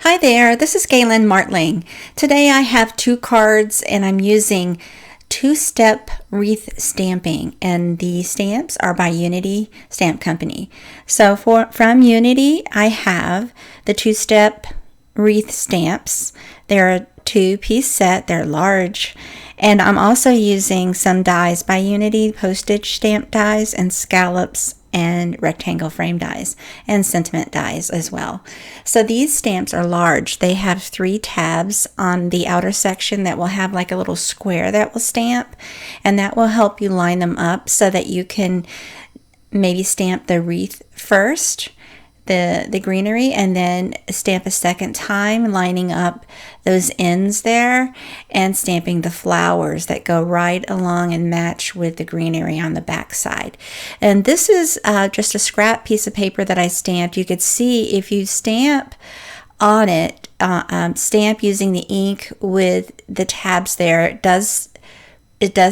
Hi there, this is Galen Martling. Today I have two cards and I'm using two-step wreath stamping, and the stamps are by Unity Stamp Company. So from Unity I have the two-step wreath stamps. They're a two-piece set, they're large, and I'm also using some dies by Unity, Postage Stamp dies and Scallops and rectangle frame dies and sentiment dies as well. So these stamps are large. They have 3 tabs on the outer section that will have like a little square that will stamp, and that will help you line them up so that you can maybe stamp the wreath first, the greenery, and then stamp a second time, lining up those ends there and stamping the flowers that go right along and match with the greenery on the back side. And this is just a scrap piece of paper that I stamped. You could see if you stamp on it, stamp using the ink with the tabs there, it does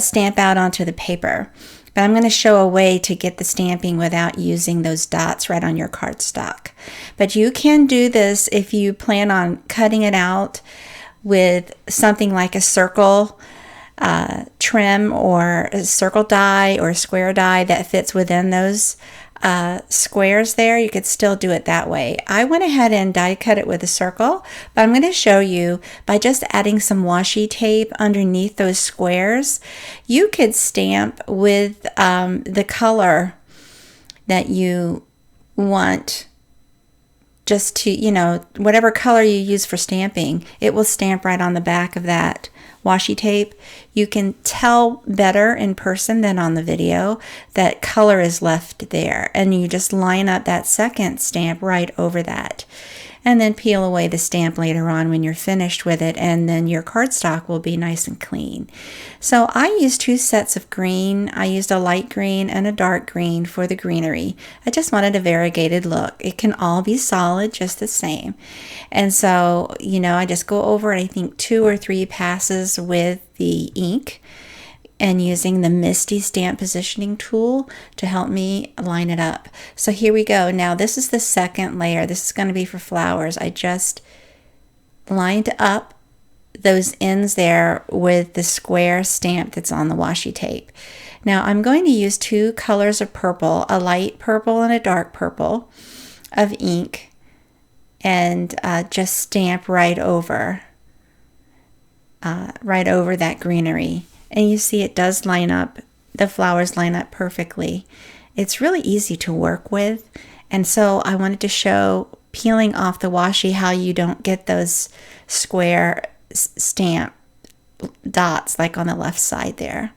stamp out onto the paper. But I'm going to show a way to get the stamping without using those dots right on your cardstock. But you can do this if you plan on cutting it out with something like a circle trim or a circle die or a square die that fits within those squares there. You could still do it that way. I went ahead and die cut it with a circle, but I'm going to show you by just adding some washi tape underneath those squares. You could stamp with the color that you want, just to, whatever color you use for stamping, it will stamp right on the back of that washi tape. You can tell better in person than on the video that color is left there, and you just line up that second stamp right over that, and then peel away the stamp later on when you're finished with it, and then your cardstock will be nice and clean. So I used 2 sets of green. I used a light green and a dark green for the greenery. I just wanted a variegated look. It can all be solid just the same. And so, I just go over it, I think 2 or 3 passes with the ink and using the Misty Stamp Positioning tool to help me line it up. So here we go. Now this is the second layer. This is going to be for flowers. I just lined up those ends there with the square stamp that's on the washi tape. Now I'm going to use 2 colors of purple, a light purple and a dark purple of ink, and just stamp right over that greenery. And you see it does line up, the flowers line up perfectly. It's really easy to work with. And so I wanted to show, peeling off the washi, how you don't get those square stamp dots like on the left side there.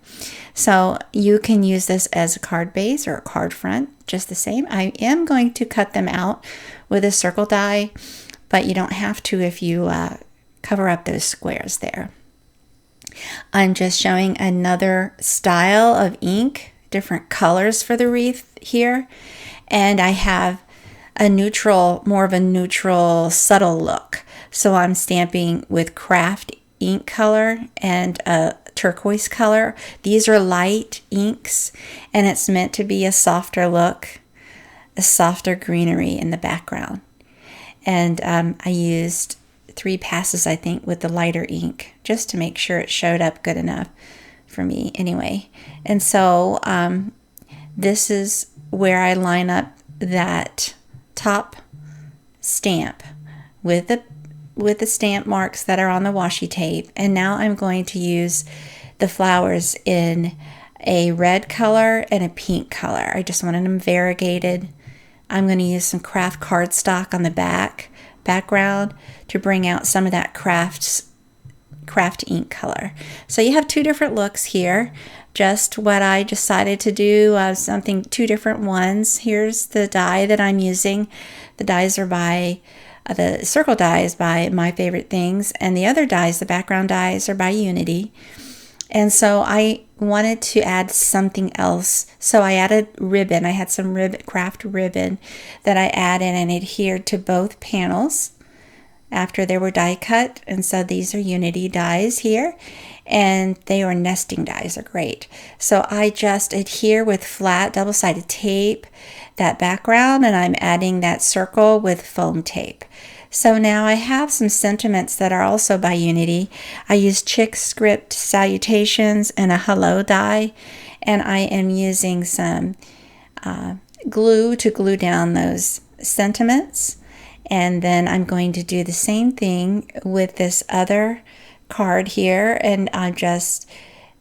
So you can use this as a card base or a card front, just the same. I am going to cut them out with a circle die, but you don't have to if you cover up those squares there. I'm just showing another style of ink, different colors for the wreath here. And I have a neutral, more of a neutral, subtle look. So I'm stamping with craft ink color and a turquoise color. These are light inks, and it's meant to be a softer look, a softer greenery in the background. And I used 3 passes, I think, with the lighter ink just to make sure it showed up good enough for me anyway. And so this is where I line up that top stamp with the stamp marks that are on the washi tape. And now I'm going to use the flowers in a red color and a pink color. I just wanted them variegated. I'm going to use some craft cardstock on the background to bring out some of that craft ink color. So you have 2 different looks here. Just what I decided to do, 2 different ones. Here's the die that I'm using. The dies are by the circle dies by My Favorite Things, and the other dies, the background dies, are by Unity. And so I wanted to add something else. So I added ribbon. I had some craft ribbon that I added and adhered to both panels after they were die cut. And so these are Unity dies here, and they are nesting dies, are great. So I just adhere with flat double-sided tape that background, and I'm adding that circle with foam tape. So now I have some sentiments that are also by Unity. I use Chic script Salutations and a hello die, and I am using some glue to glue down those sentiments. And then I'm going to do the same thing with this other card here, and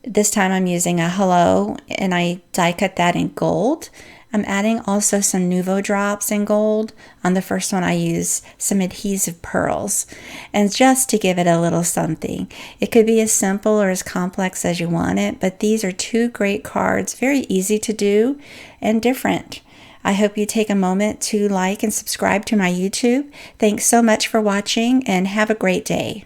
this time I'm using a hello, and I die cut that in gold. I'm adding also some Nouveau drops in gold. On the first one I use some adhesive pearls, and just to give it a little something. It could be as simple or as complex as you want it, but these are two great cards, very easy to do and different. I hope you take a moment to like and subscribe to my YouTube. Thanks so much for watching, and have a great day.